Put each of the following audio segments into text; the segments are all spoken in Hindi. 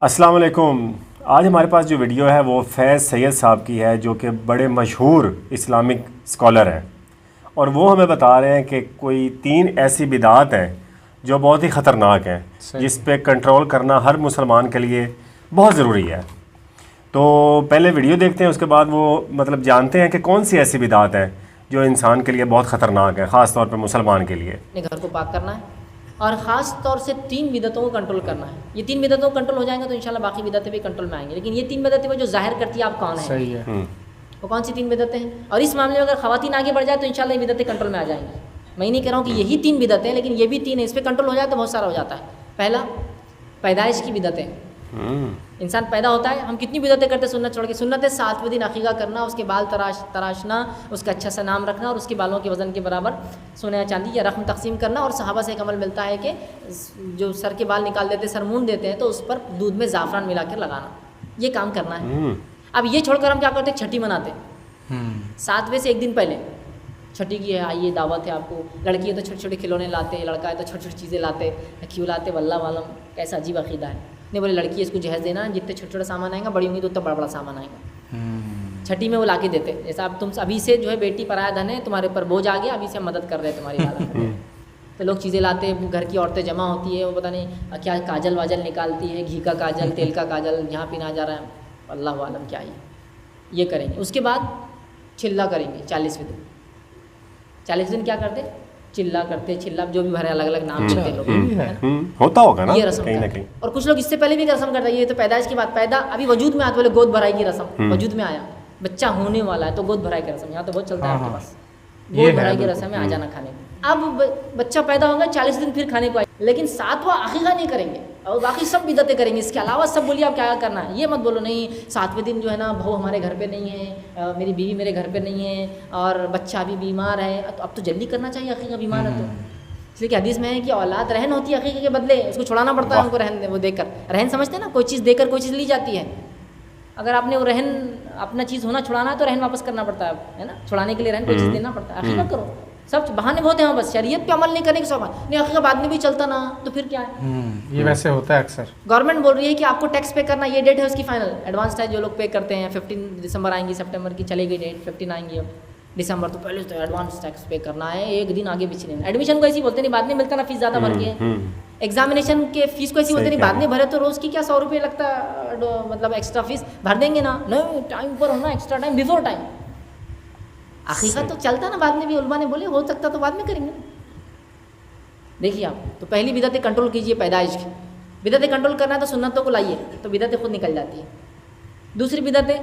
अस्सलाम वालेकुम। आज हमारे पास जो वीडियो है वो फैज़ सैयद साहब की है, जो कि बड़े मशहूर इस्लामिक स्कॉलर हैं, और वो हमें बता रहे हैं कि कोई 3 ऐसी बिदात हैं जो बहुत ही ख़तरनाक हैं, जिस पे कंट्रोल करना हर मुसलमान के लिए बहुत ज़रूरी है। तो पहले वीडियो देखते हैं, उसके बाद वो जानते हैं कि कौन सी ऐसी बिदात हैं जो इंसान के लिए बहुत ख़तरनाक है, ख़ास तौर पे मुसलमान के लिए। अपने घर को पाक करना है और ख़ास तौर से 3 बिदतों को कंट्रोल करना है। ये 3 बिदतों को कंट्रोल हो जाएंगे तो इंशाल्लाह बाकी बिदतें भी कंट्रोल में आएंगी। लेकिन ये 3 बिदतें जो ज़ाहिर करती है आप कौन है, सही है। वो कौन सी 3 बिदतें हैं। और इस मामले में अगर ख़वातीन आगे बढ़ जाए तो इंशाल्लाह ये बिदतें कंट्रोल में आ जाएंगी। मैं नहीं कह रहा हूँ कि यही 3 बिदतें हैं, लेकिन ये भी 3 है। इस पर कंट्रोल हो जाए तो बहुत सारा हो जाता है। पहला, पैदाइश की बिदतें। इंसान पैदा होता है, हम कितनी बिदतें करते हैं सुन्नत छोड़ के। सुन्नत है 7वें दिन अकीक़ा करना, उसके बाल तराशना, उसका अच्छा सा नाम रखना और उसके बालों के वज़न के बराबर सोने या चांदी या रकम तकसीम करना। और सहाबा से एक अमल मिलता है कि जो सर के बाल निकाल देते, सर मूंद देते हैं, तो उस पर दूध में ज़ाफ़रान मिला कर लगाना, ये काम करना है। अब ये छोड़कर हम क्या करते हैं, छठी मनाते। 7वें से एक दिन पहले छठी की है, आइए दावत है आपको। लड़की है तो छोटे छोटे खिलौने लाते, लड़का है तो छोटी छोटी चीज़ें लाते, क्यों लाते वल्लाह वालम, कैसा अजीब अकीदा है। नहीं बोले लड़की है इसको जहेज़ देना है, जितने छोटे छोटे सामान आएगा, बड़ी होंगी तो उतना बड़ा बड़ा सामान आएगा। छठी में वो लाके देते, जैसा अब तुम अभी से जो है बेटी पराया धन है, तुम्हारे ऊपर बोझ आ गया, अभी से हम मदद कर रहे हैं तुम्हारी हालत। तो लोग चीज़ें लाते, घर की औरतें जमा होती है, वो पता नहीं क्या काजल वाजल निकालती है, घी का काजल, तेल का काजल, यहाँ पीना जा रहा है, अल्लाह आलम क्या ये करेंगे। उसके बाद चिल्ला करेंगे 40वें दिन। 40 दिन क्या करते, चिल्ला करते, चिल्ला जो भी भरे, अलग अलग नाम देते लोग, होता होगा ना, ये रस्म कहीं ना कहीं। और कुछ लोग इससे पहले भी रस्म करते हैं। ये तो पैदाइश की बात, पैदा अभी वजूद में आता, बोले गोद भराई की रस्म वजूद में आया, बच्चा होने वाला है तो गोद भराई की रस्म, यहाँ तो बहुत चलता है आपके पास। गोद भराई की रस्म में आ जाना खाने को। अब बच्चा पैदा होगा 40 दिन फिर खाने को आए, लेकिन 7वां अकीक़ा नहीं करेंगे और बाकी सब बिदतें करेंगे। इसके अलावा सब बोलिए आप क्या करना है। ये मत बोलो नहीं 7वें दिन जो है ना बहू हमारे घर पे नहीं है, मेरी बीवी मेरे घर पे नहीं है और बच्चा अभी बीमार है, तो अब तो जल्दी करना चाहिए अकीक़ा, बीमार है तो। इसलिए कि हदीस में है कि औलाद रहन होती है, अकीक़े के बदले उसको छुड़ाना पड़ता है, उनको रहन वो देकर। रहन समझते हैं ना, कोई चीज़ देकर कोई चीज़ ली जाती है। अगर आपने वो रहन अपना चीज़ होना छुड़ाना है तो रहन वापस करना पड़ता है ना, छुड़ाने के लिए रहन कोई चीज़ देना पड़ता है। अकीक़ा करो, सब बहाने बहुत हैं, बस शरीयत पे अमल नहीं करने के सब नहीं। अकीक़ा बाद में भी चलता ना तो फिर क्या है। ये वैसे होता है अक्सर। गवर्नमेंट बोल रही है कि आपको टैक्स पे करना, ये डेट है उसकी फाइनल, एडवांस है जो लोग पे करते हैं। 15 दिसंबर आएंगी, सितंबर की चली गई डेट, 15 आएंगी अब दिसंबर, तो पहले तो एडवांस टैक्स पे करना है, एक दिन आगे पीछे नहीं। एडमिशन को ऐसी बोलते नहीं, बाद में मिलता ना, फीस ज़्यादा भर के। एग्जामिनेशन के फीस को ऐसी बोलते नहीं, बाद में भरे तो रोज़ की क्या 100 रुपये लगता, मतलब एक्स्ट्रा फीस भर देंगे ना, नहीं टाइम पर होना, एक्स्ट्रा टाइम, बिफोर टाइम। अकीक़ा तो चलता ना, बाद में भी उलमा ने बोले हो सकता तो बाद में करेंगे। देखिए आप, तो पहली बिदतें कंट्रोल कीजिए पैदाइश की। बिदतें कंट्रोल करना है तो सुन्नतों को लाइए, तो बिदतें खुद निकल जाती है। दूसरी बिदतें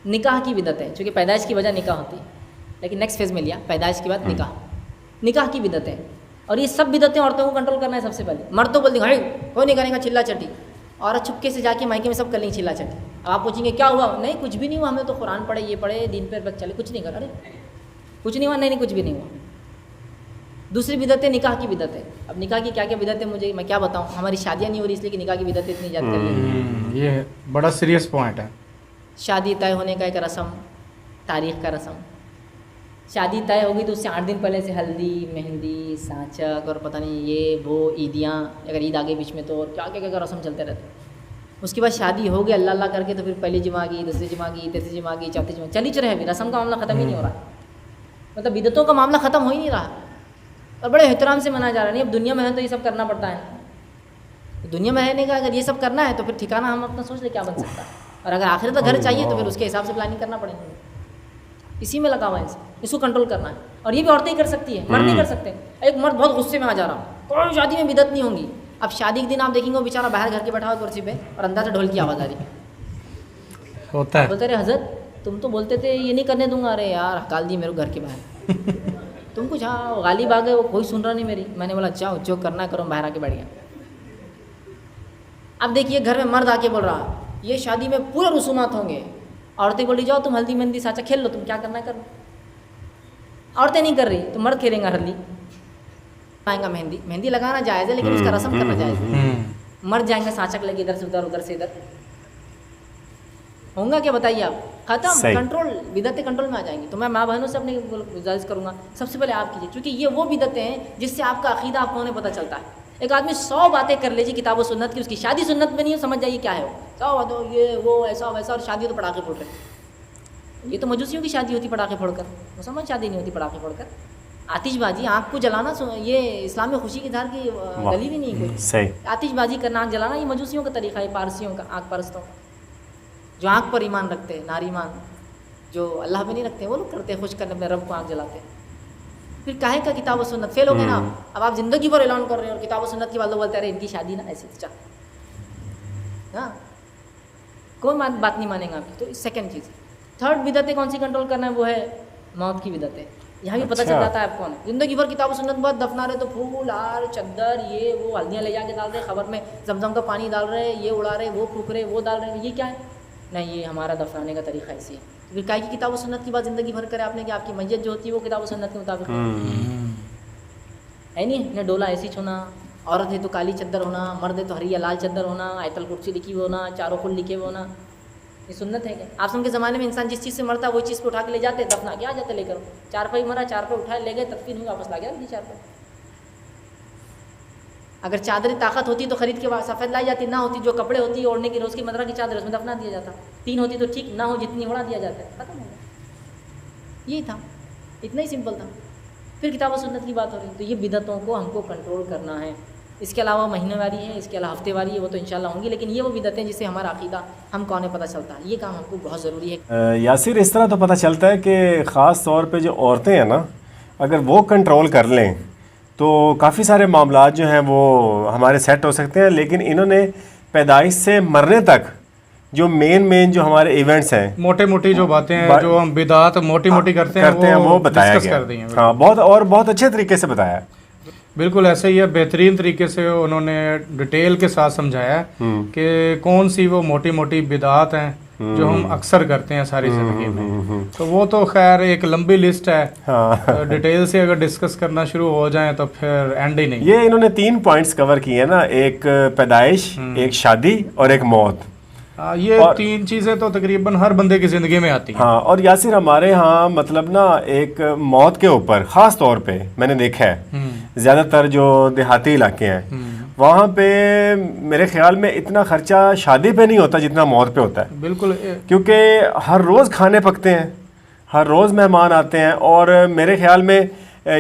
निकाह की बिदत है, चूँकि पैदाइश की वजह निकाह होती है, लेकिन नेक्स्ट फेज़ में लिया पैदाइश के बाद निकाह की बिदत है। और ये सब बिदतें औरतों को कंट्रोल करना है सबसे पहले। मर्द तो बोल देंगे हाई हो नहीं करेगा चिल्ला चटी, और चुपके से जाके मायके में सब कर लेंगे चिल्ला चटी। अब आप पूछेंगे क्या हुआ, नहीं कुछ भी नहीं हुआ, हमने तो कुरान पढ़े, ये पढ़े, दिन पर चले, कुछ नहीं करा। अरे कुछ नहीं हुआ, नहीं कुछ भी नहीं हुआ। दूसरी बिदत है निकाह की बिदत है। अब निकाह की क्या क्या बिदत है मुझे मैं क्या बताऊँ, हमारी शादियाँ नहीं हो रही इसलिए कि निकाह की बिदत इतनी ईजाद कर ली। ये बड़ा सीरियस पॉइंट है। शादी तय होने का एक रस्म, तारीख़ का रस्म। शादी तय होगी तो उससे 8 दिन पहले से हल्दी, मेहंदी, सांचक और पता नहीं ये वो ईदियाँ, अगर ईद आगे बीच में तो और क्या क्या क्या रस्म चलते रहते। उसके बाद शादी हो गई अल्लाह अल्लाह करके, तो फिर पहली जमा की, दूसरी जमा की, तीसरी जमा की, चौथी जमा, चली रहे, अभी रस्म का मामला ख़त्म ही नहीं हो रहा, मतलब बिदतों का मामला ख़त्म हो ही नहीं रहा और बड़े एहतराम से मनाया जा रहा है। नहीं अब दुनिया में है तो ये सब करना पड़ता है। दुनिया में है नहीं का, अगर ये सब करना है तो फिर ठिकाना हम अपना सोच ले क्या बन सकता है। और अगर आखिरत का घर चाहिए तो फिर उसके हिसाब से प्लानिंग करना पड़ेगा। इसी में लगा हुआ है, इसको कंट्रोल करना है। और ये भी औरतें ही कर सकती है, मर्द नहीं कर सकते। एक मर्द बहुत गुस्से में आ जा रहा, कोई शादी में बिदत नहीं होंगी। अब शादी के दिन आप देखेंगे वो बेचारा बाहर घर के बैठा हुआ कुर्सी पे और अंदर से ढोल की आवाज़ आ रही होता है। बोलते रहे हजरत तुम तो बोलते थे ये नहीं करने दूंगा, अरे यार हकाल दी मेरे घर के बाहर तुम कुछ हाँ गालिब आ गए, वो कोई सुन रहा नहीं मेरी। मैंने बोला जाओ जो करना करो, बाहर आके बैठ गया। अब देखिए घर में मर्द आके बोल रहा ये शादी में पूरे रसूमात होंगे, औरतें बोली जाओ तुम हल्दी मेहंदी साचा खेल लो, तुम क्या करना करो। औरतें नहीं कर रही तो मर्द खेलेंगे हल्दी, आएगा मेहंदी, मेहंदी लगाना जायज़ है लेकिन उसका रस्म करना जायज़ है। मर्द जाएंगे सांचक लेके इधर से उधर, उधर से इधर, होगा क्या बताइए आप, खत्म। कंट्रोल, बिदतें कंट्रोल में आ जाएंगी। तो मैं माँ बहनों से अपने गुजारिश करूँगा सबसे पहले आप कीजिए, क्योंकि ये वो बिदतें हैं जिससे आपका अकीदा आपको उन्हें पता चलता है। एक आदमी 100 बातें कर लीजिए किताब और सुन्नत की, उसकी शादी सुन्नत में नहीं है, समझ जाइए क्या है वो। 100 बातों ये वो ऐसा वैसा, और शादी तो पटाखे फोड़ रहे। ये तो मजूसियों की शादी होती पटाखे फोड़कर, मुसलमान शादी नहीं होती पटाखे फोड़कर। आतिशबाजी, आँख को जलाना, ये इस्लाम में खुशी की धार की गली भी नहीं है कोई। सही। आतिशबाजी करना, आँख जलाना, ये मजूसियों का तरीका है, पारसियों का, आँख परस्तों का, जो आँख पर ईमान रखते हैं, नारीमान, जो अल्लाह पे नहीं रखते, वो लोग करते हैं, खुश करने अपने रब को आँख जलाते हैं। फिर काहे का किताब और सुन्नत, फेल हो गए ना आप। अब आप ज़िंदगी भर ऐलान कर रहे हो और किताब और सुन्नत की बात बोलते रहे, इनकी शादी ना ऐसी, चल हाँ, कोई बात नहीं मानेगा आपकी। तो सेकंड चीज़। थर्ड बिदतें कौन सी कंट्रोल करना है, वो है मौत की बिदतें। यहाँ भी पता चल जाता है आप कौन है। जिंदगी भर किताब और सुन्नत बहुत दफना रहे, तो फूल हार चद्दर ये वो हल्दियाँ ले जाके डाल रहे, खबर में जमजम का पानी डाल रहे, ये उड़ा रहे, वो फूक रहे, वो डाल रहे, ये क्या है? नहीं, ये हमारा दफनाने का तरीका ऐसी है। फिर काहे की किताब और सुन्नत की बात ज़िंदगी भर करे आपने कि आपकी मैयत जो होती है वो किताब और सुन्नत के मुताबिक है नहीं। ने डोला ऐसी छूना, औरत है तो काली चद्दर होना, मर्द है तो हरी या लाल चद्दर होना, आयतल कुर्सी लिखी हुई होना, चारों कुल लिखे हुए होना, ये सुन्नत है क्या? आप के ज़माने में इंसान जिस चीज़ से मरता है वही चीज़ पे उठा के ले जाते, दफना के आ जाते लेकर। चार पे मरा, चार पे उठाए ले गए, तदफीन हुई, वापस ला गया चार पे। अगर चादरी ताकत होती तो खरीद के सफ़ेद लाई जाती, ना होती जो कपड़े होती है ओढ़ने की रोज़ की मदरा की चादर, उसमें दफना दिया जाता। 3 होती तो ठीक, ना हो जितनी उड़ा दिया जाता है, खत्म हो गया। यही था, इतना ही सिंपल था। फिर किताब और सुन्नत की बात हो रही है, तो ये बिदतों को हमको कंट्रोल करना है। इसके अलावा महीनेवारी है, इसके अलावा हफ्तेवारी है, वो तो इंशाल्लाह होंगी, लेकिन ये वो बिदतें जिससे हमारा अकीदा हम कौन है पता चलता है, ये काम हमको बहुत ज़रूरी है। यासिर, इस तरह तो पता चलता है कि ख़ास तौर पे जो औरतें हैं ना, अगर वो कंट्रोल कर लें तो काफ़ी सारे मामलात जो हैं वो हमारे सेट हो सकते हैं। लेकिन इन्होंने पैदाइश से मरने तक जो मेन जो हमारे इवेंट्स हैं, मोटे मोटी जो बातें हैं, जो हम बिदात मोटी मोटी करते हैं वो बताया डिस्कस गया। कर दी हैं। हाँ, बहुत अच्छे तरीके से बताया है। बिल्कुल ऐसे ही है, बेहतरीन तरीके से उन्होंने डिटेल के साथ समझाया कि कौन सी वो मोटी मोटी बिदात हैं जो हम अक्सर करते हैं सारी ज़िंदगी में। तो वो तो खैर एक लंबी लिस्ट है। हाँ। डिटेल से अगर डिस्कस करना शुरू हो जाए तो फिर एंड ही नहीं। ये इन्होंने 3 पॉइंट्स कवर किए हैं ना, एक पैदाइश, एक शादी और एक मौत। ये 3 चीज़ें तो तकरीबन हर बंदे की ज़िंदगी में आती हैं। हाँ, और यासिर हमारे यहाँ मतलब ना एक मौत के ऊपर ख़ास तौर पे मैंने देखा है, ज़्यादातर जो देहाती इलाके हैं वहाँ पे मेरे ख्याल में इतना खर्चा शादी पे नहीं होता जितना मौत पे होता है। बिल्कुल, क्योंकि हर रोज़ खाने पकते हैं, हर रोज़ मेहमान आते हैं, और मेरे ख्याल में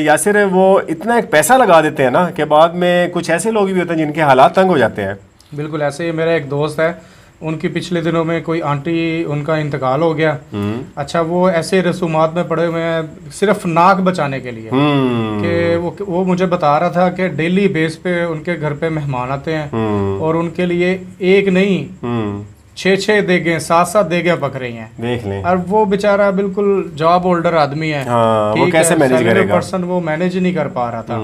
यासिर वो इतना एक पैसा लगा देते हैं ना कि बाद में कुछ ऐसे लोग भी होते हैं जिनके हालात तंग हो जाते हैं। बिल्कुल ऐसे ही मेरा एक दोस्त है, उनकी पिछले दिनों में कोई आंटी उनका इंतकाल हो गया। अच्छा, वो ऐसे रसूमात में पड़े हुए हैं सिर्फ नाक बचाने के लिए कि वो मुझे बता रहा था कि डेली बेस पे उनके घर पे मेहमान आते हैं और उनके लिए एक नहीं 6-6 देगे 7-7 देगे पक रही हैं, देख लें। और वो बेचारा बिल्कुल जॉब होल्डर आदमी है। हाँ, वो कैसे मैनेज करेगा? पर्सन वो मैनेज नहीं कर पा रहा था।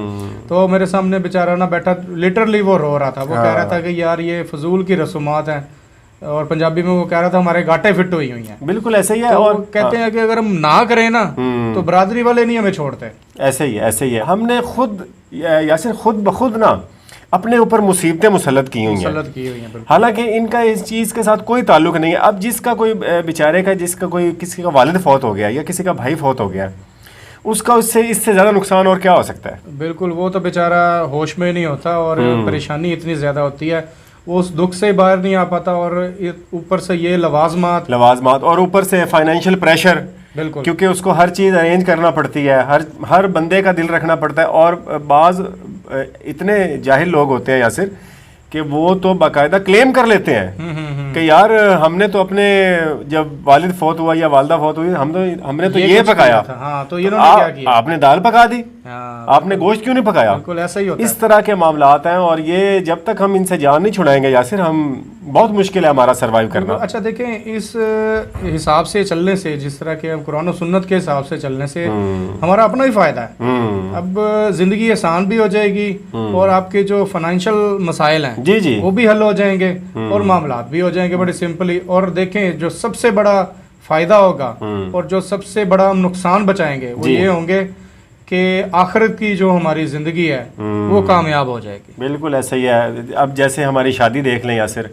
तो मेरे सामने बेचारा ना बैठा, लिटरली वो रो रहा था। वो कह रहा था कि यार ये फजूल की रसूमात हैं, और पंजाबी में वो कह रहा था हमारे गांठें फिट हुई हैं। बिल्कुल ऐसे ही है। तो और कहते हैं कि अगर हम ना करें ना तो बरादरी वाले नहीं हमें छोड़ते। ऐसे ही है। हमने खुद यासिर खुद ब खुद ना अपने ऊपर मुसीबतें मुसल्लत की हुई हैं। हालांकि इनका इस चीज़ के साथ कोई ताल्लुक नहीं है। अब जिसका कोई बेचारे का किसी का वालिद फौत हो गया या किसी का भाई फौत हो गया, उसका इससे ज़्यादा नुकसान और क्या हो सकता है? बिल्कुल, वो तो बेचारा होश में नहीं होता और परेशानी इतनी ज़्यादा होती है, वो उस दुख से बाहर नहीं आ पाता, और ऊपर से ये लवाजमात और ऊपर से फाइनेंशियल प्रेशर। बिल्कुल, क्योंकि उसको हर चीज़ अरेंज करना पड़ती है, हर बंदे का दिल रखना पड़ता है। और बाज़ इतने जाहिल लोग होते हैं यासिर कि वो तो बाकायदा क्लेम कर लेते हैं कि यार हमने तो अपने जब वालिद फौत हुआ या वालदा फौत हुई हमने तो ये पकाया। हाँ, तो इन्होंने क्या किया? आपने दाल पका दी, आपने गोश्त क्यों नहीं पकाया? बिल्कुल ऐसा ही होता है। इस तरह के मामलात हैं, और ये जब तक हम इनसे जान नहीं छुड़ाएंगे यासिर, हम बहुत मुश्किल है हमारा सर्वाइव करना। अच्छा देखें, इस हिसाब से चलने से, जिस तरह के अब कुरान और सुन्नत के हिसाब से चलने से हमारा अपना ही फायदा है। अब जिंदगी आसान भी हो जाएगी और आपके जो फाइनेंशियल मसाइल हैं जी वो भी हल हो जाएंगे और मामलात भी हो जाएंगे बड़े सिंपली। और देखें, जो सबसे बड़ा फायदा होगा और जो सबसे बड़ा हम नुकसान बचाएंगे वो ये होंगे कि आखिरत की जो हमारी ज़िंदगी है वो कामयाब हो जाएगी। बिल्कुल ऐसा ही है। अब जैसे हमारी शादी देख लें यासिर,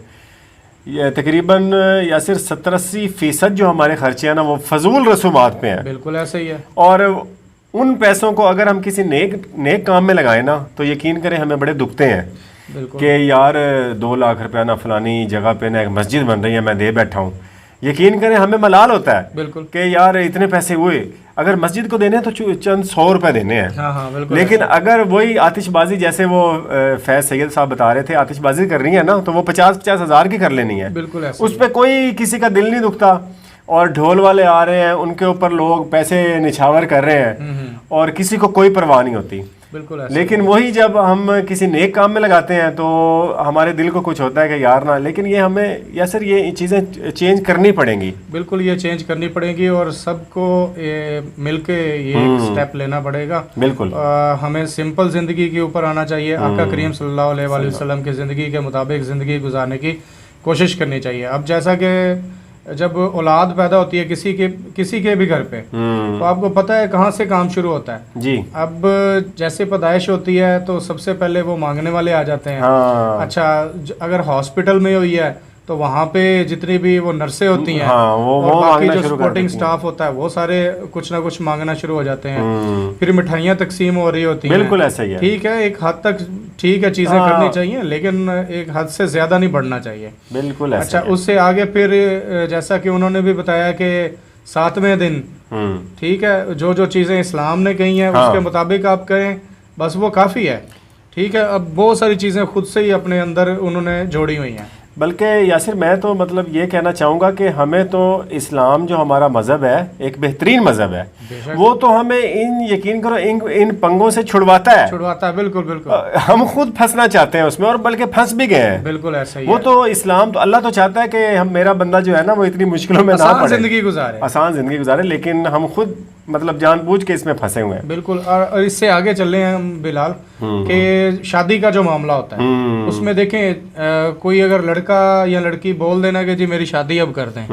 ये तकरीबन यासिर 70-80% जो हमारे खर्चे हैं ना वो फजूल रसूमात पे हैं। बिल्कुल ऐसा ही है। और उन पैसों को अगर हम किसी नेक काम में लगाएं ना, तो यकीन करें हमें बड़े दुखते हैं बिल्कुल कि यार 2 लाख रुपया ना फलानी जगह पे ना एक मस्जिद बन रही है, मैं दे बैठा हूँ। यकीन करें हमें मलाल होता है बिल्कुल कि यार इतने पैसे हुए, अगर मस्जिद को देने हैं तो चंद 100 रुपए देने हैं। हाँ बिल्कुल। लेकिन अगर वही आतिशबाजी, जैसे वो फैज सैयद साहब बता रहे थे, आतिशबाजी करनी है ना, तो वो 50-50 हज़ार की कर लेनी है, बिल्कुल ऐसे उस पर कोई किसी का दिल नहीं दुखता। और ढोल वाले आ रहे हैं, उनके ऊपर लोग पैसे निछावर कर रहे हैं और किसी को कोई परवाह नहीं होती। बिल्कुल ऐसे। लेकिन वही जब हम किसी नेक काम में लगाते हैं तो हमारे दिल को कुछ होता है कि यार ना, लेकिन ये हमें या सर ये चीज़ें चेंज करनी पड़ेंगी। बिल्कुल ये चेंज करनी पड़ेगी और सबको मिलके ये एक स्टेप लेना पड़ेगा। बिल्कुल हमें सिंपल ज़िंदगी के ऊपर आना चाहिए, आका करीम सल्लल्लाहु अलैहि वसल्लम की ज़िंदगी के मुताबिक ज़िंदगी गुजारने की कोशिश करनी चाहिए। अब जैसा कि जब औलाद पैदा होती है किसी के भी घर पे, तो आपको पता है कहाँ से काम शुरू होता है जी। अब जैसे पैदाइश होती है तो सबसे पहले वो मांगने वाले आ जाते हैं। हाँ। अच्छा अगर हॉस्पिटल में हुई है तो वहाँ पे जितनी भी वो नर्सें होती हैं, हाँ, वो और बाकी मांगना जो शुरू कर सपोर्टिंग देती हैं। स्टाफ होता है वो सारे कुछ ना कुछ मांगना शुरू हो जाते हैं। फिर मिठाइयाँ तकसीम हो रही होती हैं। बिल्कुल ऐसा ही है। ठीक है, एक हद तक ठीक है, चीज़ें हाँ। करनी चाहिए, लेकिन एक हद से ज़्यादा नहीं बढ़ना चाहिए। बिल्कुल ऐसा अच्छा ही है। उससे आगे फिर जैसा कि उन्होंने भी बताया कि 7वें दिन ठीक है, जो जो चीज़ें इस्लाम ने कही हैं हाँ। उसके मुताबिक आप करें, बस वो काफ़ी है। ठीक है, अब बहुत सारी चीज़ें खुद से ही अपने अंदर उन्होंने जोड़ी हुई हैं। बल्कि यासिर मैं तो मतलब ये कहना चाहूँगा कि हमें तो इस्लाम जो हमारा मज़हब है एक बेहतरीन मज़हब है, वो तो हमें यकीन करो इन पंगों से छुड़वाता है। बिल्कुल बिल्कुल। हम खुद फंसना चाहते हैं उसमें और बल्कि फंस भी गए हैं। बिल्कुल ऐसा ही वो है। तो इस्लाम तो अल्लाह तो चाहता है कि हम मेरा बंदा जो है ना वो इतनी मुश्किलों में ना आसान पड़े, जिंदगी गुजारे, आसान ज़िंदगी गुजारे, लेकिन हम खुद मतलब जानबूझ के इसमें फंसे हुए हैं। बिल्कुल। और इससे आगे चल रहे हैं हम बिलाल कि शादी का जो मामला होता है उसमें देखें कोई अगर लड़का या लड़की बोल देना कि जी मेरी शादी अब कर दें,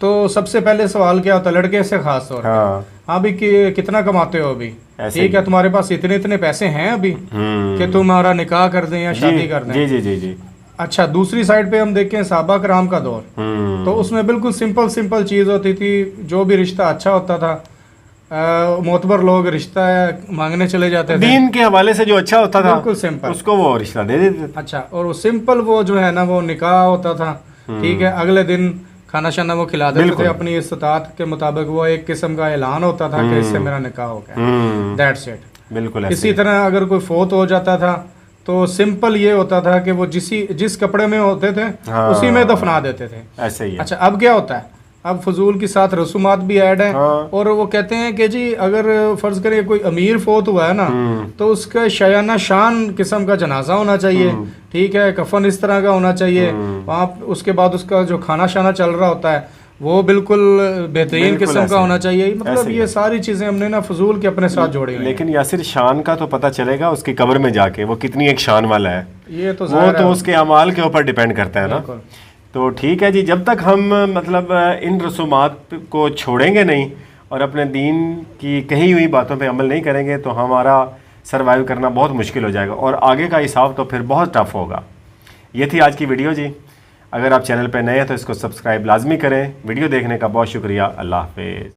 तो सबसे पहले सवाल क्या होता है लड़के से खास तौर पर, हाँ भी कितना कमाते हो अभी, ठीक है तुम्हारे पास इतने इतने पैसे हैं अभी कि तुम्हारा निकाह कर दें या शादी कर दें। जी जी जी जी। अच्छा दूसरी साइड पे हम देखें सहाबा कराम का दौर, तो उसमें बिल्कुल सिंपल चीज़ होती थी, जो भी रिश्ता अच्छा होता था मोतबर लोग रिश्ता मांगने चले जाते थे, दीन के हवाले से जो अच्छा होता था बिल्कुल सिंपल, उसको वो रिश्ता दे देते थे। अच्छा, और वो सिंपल वो जो है ना वो निकाह होता था। ठीक है, अगले दिन खाना शाना वो खिला देते थे अपनी इस्तात के मुताबिक, वो एक किस्म का ऐलान होता था कि इससे मेरा निकाह हो गया, दैट्स इट। बिल्कुल इसी तरह अगर कोई फोत हो जाता था तो सिंपल ये होता था कि वो जिस कपड़े में होते थे उसी में दफना देते थे। ऐसे ही है। अच्छा अब क्या होता है, अब फजूल के साथ रसूमात भी ऐड है। और वो कहते हैं कि जी अगर फर्ज करें कोई अमीर फोत हुआ है ना तो उसका शयाना शान किस्म का जनाजा होना चाहिए, ठीक है, कफन इस तरह का होना चाहिए वहाँ। उसके बाद उसका जो खाना शाना चल रहा होता है वो बिल्कुल बेहतरीन किस्म का होना चाहिए। मतलब ये सारी चीज़ें हमने ना फजूल के अपने साथ जोड़ी हुई। लेकिन यासिर शान का तो पता चलेगा उसकी कब्र में जाके वो कितनी एक शान वाला है, ये तो वो तो उसके अमाल के ऊपर डिपेंड करता है ना। तो ठीक है जी, जब तक हम मतलब इन रसूमात को छोड़ेंगे नहीं और अपने दीन की कही हुई बातों पे अमल नहीं करेंगे तो हमारा सरवाइव करना बहुत मुश्किल हो जाएगा और आगे का हिसाब तो फिर बहुत टफ होगा। ये थी आज की वीडियो जी। अगर आप चैनल पे नए हैं तो इसको सब्सक्राइब लाजमी करें। वीडियो देखने का बहुत शुक्रिया। अल्लाह हाफिज़।